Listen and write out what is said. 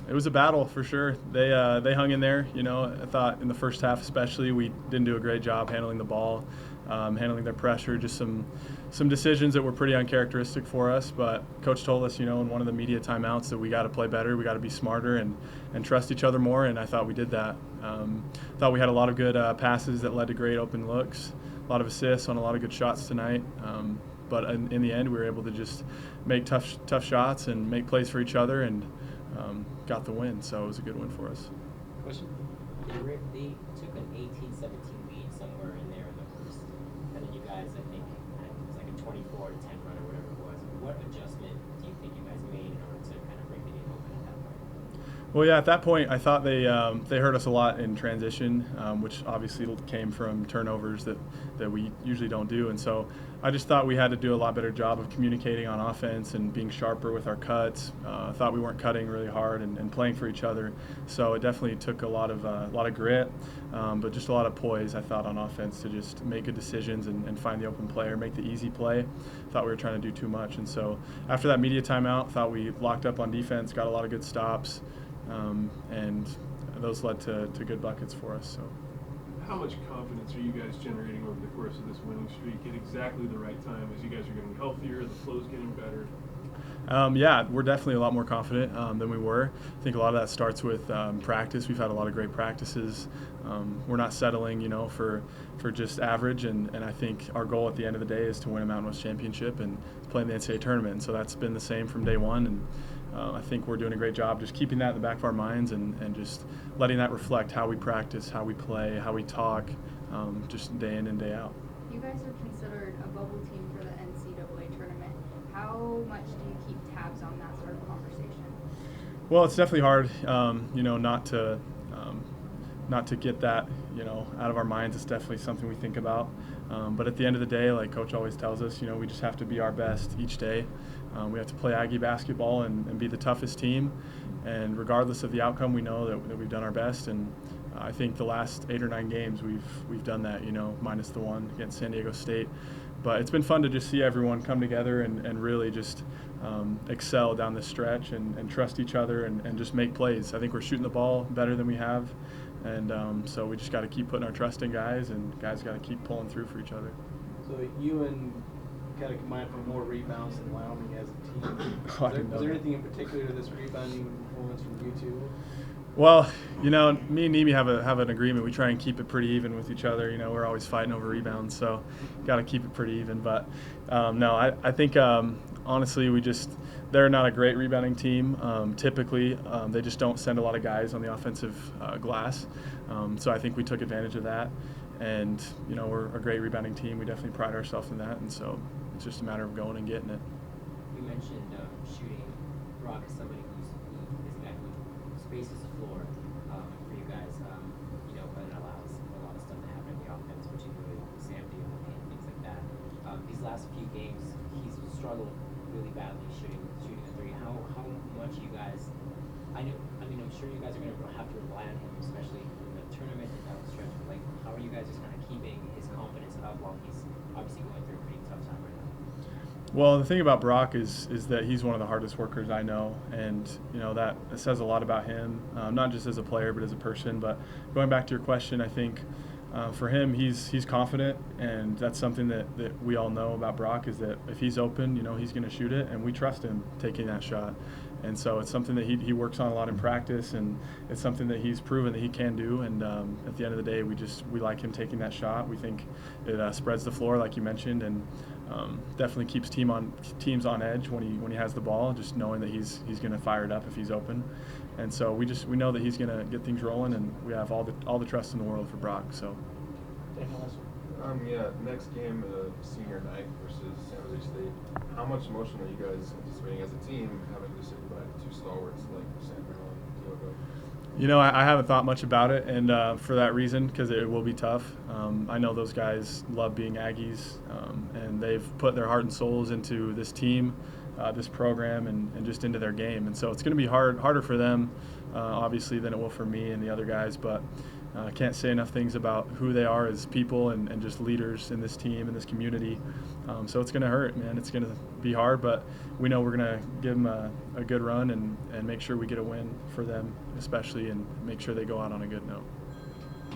It was a battle for sure. They hung in there. I thought in the first half especially we didn't do a great job handling the ball, handling their pressure. Just some decisions that were pretty uncharacteristic for us. But coach told us, in one of the media timeouts that we got to play better, we got to be smarter and trust each other more. And I thought we did that. Thought we had a lot of good passes that led to great open looks, a lot of assists on a lot of good shots tonight. But in the end, we were able to just make tough shots and make plays for each other and got the win. So it was a good win for us. Question? They took an 18-17 lead somewhere in there in the first, and then you guys, I think, it was like a 24-10 run or whatever it was. What adjustment do you think you guys made in order to kind of break the game open at that point? Well, yeah, at that point, I thought they hurt us a lot in transition, which obviously came from turnovers that we usually don't do. And so I just thought we had to do a lot better job of communicating on offense and being sharper with our cuts. I thought we weren't cutting really hard and playing for each other. So it definitely took a lot of grit, but just a lot of poise, I thought, on offense to just make good decisions and find the open player, make the easy play. Thought we were trying to do too much. And so after that media timeout, thought we locked up on defense, got a lot of good stops. And those led to good buckets for us. So, how much confidence are you guys generating over the course of this winning streak at exactly the right time as you guys are getting healthier, the flow's getting better? Yeah, we're definitely a lot more confident than we were. I think a lot of that starts with practice. We've had a lot of great practices. We're not settling, for just average, and I think our goal at the end of the day is to win a Mountain West championship and play in the NCAA tournament. And so that's been the same from day one, and I think we're doing a great job just keeping that in the back of our minds and just letting that reflect how we practice, how we play, how we talk, just day in and day out. You guys are considered a bubble team for the NCAA tournament. How much do you keep tabs on that sort of conversation? Well, it's definitely hard, not to get that, out of our minds. It's definitely something we think about. But at the end of the day, like Coach always tells us, we just have to be our best each day. We have to play Aggie basketball and be the toughest team. And regardless of the outcome, we know that we've done our best. And I think the last 8 or 9 games we've done that, minus the one against San Diego State. But it's been fun to just see everyone come together and really just excel down this stretch and trust each other and just make plays. I think we're shooting the ball better than we have. And so we just got to keep putting our trust in guys, and guys got to keep pulling through for each other. So you and kind of combined for more rebounds than Wyoming as a team. Was there anything in particular to this rebounding performance from you two? Well, me and Nimi have an agreement. We try and keep it pretty even with each other. We're always fighting over rebounds, so got to keep it pretty even. But no, I think honestly, they're not a great rebounding team. Typically, they just don't send a lot of guys on the offensive glass. So I think we took advantage of that. And, we're a great rebounding team. We definitely pride ourselves in that. And so it's just a matter of going and getting it. You mentioned shooting. Brock is somebody who is a guy who spaces the floor for you guys, but it allows a lot of stuff to happen in the offense, particularly with Sam deal and things like that. These last few games, he's struggled really badly shooting a three. How much you guys? I'm sure you guys are going to have to rely on him, especially in the tournament and down the stretch. But how are you guys just kind of keeping his confidence up while he's obviously going through a pretty tough time right now? Well, the thing about Brock is that he's one of the hardest workers I know, and that says a lot about him, not just as a player but as a person. But going back to your question, I think for him, he's confident, and that's something that we all know about Brock is that if he's open, he's going to shoot it, and we trust him taking that shot. And so it's something that he works on a lot in practice, and it's something that he's proven that he can do. And at the end of the day, we like him taking that shot. We think it spreads the floor, like you mentioned, and definitely keeps teams on edge when he has the ball, just knowing that he's going to fire it up if he's open. And so we know that he's going to get things rolling, and we have all the trust in the world for Brock. So. Next game, senior night versus San Jose State. How much emotion are you guys anticipating as a team having to say goodbye to 2 stalwarts like Sam Merrill and Diogo? I haven't thought much about it, and for that reason, because it will be tough. I know those guys love being Aggies, and they've put their heart and souls into this team, this program, and just into their game. And so it's going to be harder for them, obviously, than it will for me and the other guys. But I can't say enough things about who they are as people and just leaders in this team and this community. So it's going to hurt, man. It's going to be hard, but we know we're going to give them a good run and make sure we get a win for them, especially, and make sure they go out on a good note.